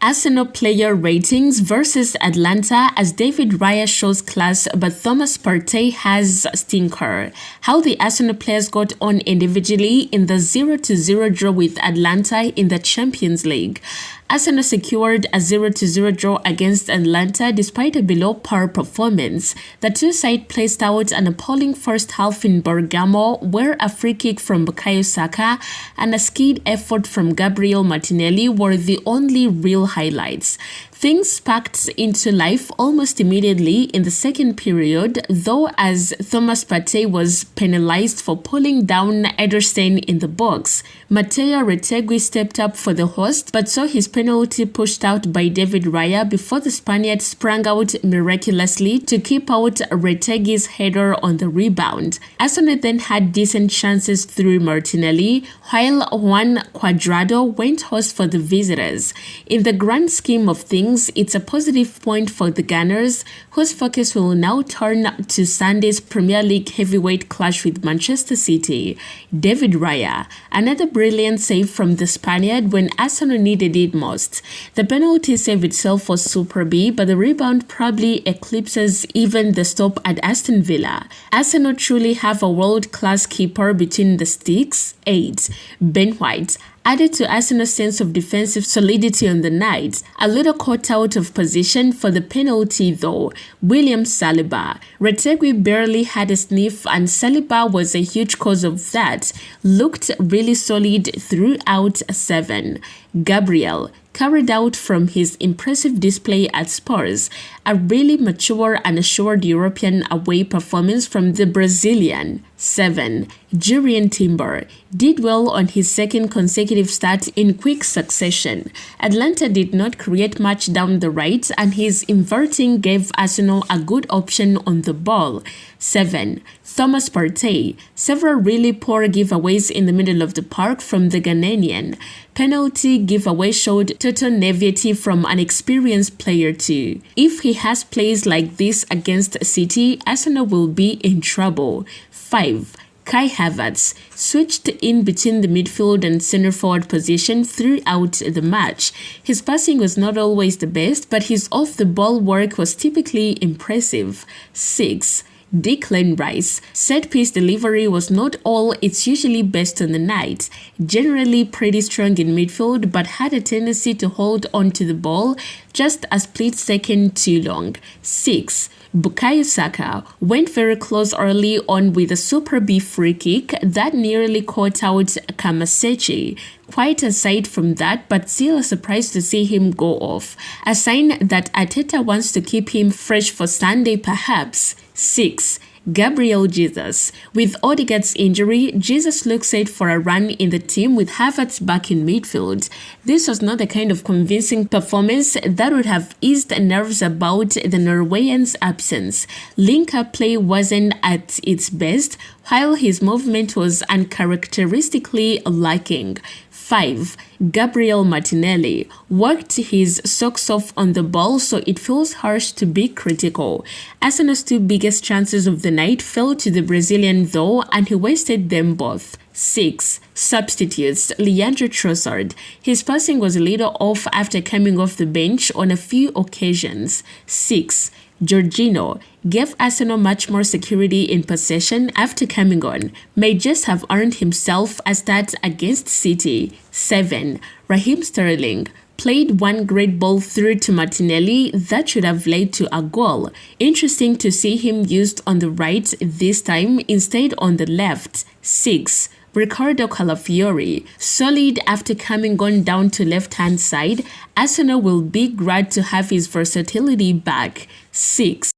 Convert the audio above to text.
Arsenal player ratings versus Atalanta as David Raya shows class but Thomas Partey has stinker. How the Arsenal players got on individually in the 0-0 draw with Atalanta in the Champions League. Arsenal secured a 0-0 draw against Atalanta despite a below-par performance. The two sides placed out an appalling first half in Bergamo, where a free kick from Bukayo Saka and a skilled effort from Gabriel Martinelli were the only real highlights. Things sparked into life almost immediately in the second period, though, as Thomas Partey was penalized for pulling down Ederson in the box. Matteo Retegui stepped up for the host but saw his penalty pushed out by David Raya before the Spaniard sprang out miraculously to keep out Retegui's header on the rebound. Arsenal then had decent chances through Martinelli, while Juan Cuadrado went host for the visitors. In the grand scheme of things, it's a positive point for the Gunners, whose focus will now turn to Sunday's Premier League heavyweight clash with Manchester City. David Raya, another brilliant save from the Spaniard when Arsenal needed it most. The penalty save itself was superb, but the rebound probably eclipses even the stop at Aston Villa. Arsenal truly have a world-class keeper between the sticks. 8. Ben White added to Arsenal's sense of defensive solidity on the night. A little caught out of position for the penalty though. William Saliba. Retegui barely had a sniff and Saliba was a huge cause of that. Looked really solid throughout. 7. Gabriel carried out from his impressive display at Spurs, a really mature and assured European away performance from the Brazilian. 7. Jurrien Timber did well on his second consecutive start in quick succession. Atalanta did not create much down the right and his inverting gave Arsenal a good option on the ball. 7. Thomas Partey. Several really poor giveaways in the middle of the park from the Ghanaian. Penalty giveaway showed total naivety from an experienced player too. If he has plays like this against City, Arsenal will be in trouble. 5. Kai Havertz switched in between the midfield and center forward position throughout the match. His passing was not always the best, but his off-the-ball work was typically impressive. 6. Declan Rice. Set-piece delivery was not all it's usually best on the night. Generally pretty strong in midfield, but had a tendency to hold on to the ball just a split second too long. 6. Bukayo Saka went very close early on with a superb free kick that nearly caught out Kamasechi. Quite aside from that, but still a surprise to see him go off. A sign that Arteta wants to keep him fresh for Sunday perhaps. 6. Gabriel Jesus. With Odegaard's injury, Jesus looks set for a run in the team with Havertz back in midfield. This was not the kind of convincing performance that would have eased nerves about the Norwegian's absence. Link-up play wasn't at its best, while his movement was uncharacteristically lacking. 5. Gabriel Martinelli worked his socks off on the ball, so it feels harsh to be critical. Arsenal's two biggest chances of the night fell to the Brazilian though, and he wasted them both. 6. Substitutes. Leandro Trossard. His passing was a little off after coming off the bench on a few occasions. 6. Jorginho gave Arsenal much more security in possession after coming on. May just have earned himself a start against City. 7. Raheem Sterling played one great ball through to Martinelli that should have led to a goal. Interesting to see him used on the right this time instead on the left. 6. Ricardo Calafiori, solid after coming on down to left-hand side. Arsenal will be glad to have his versatility back. 6.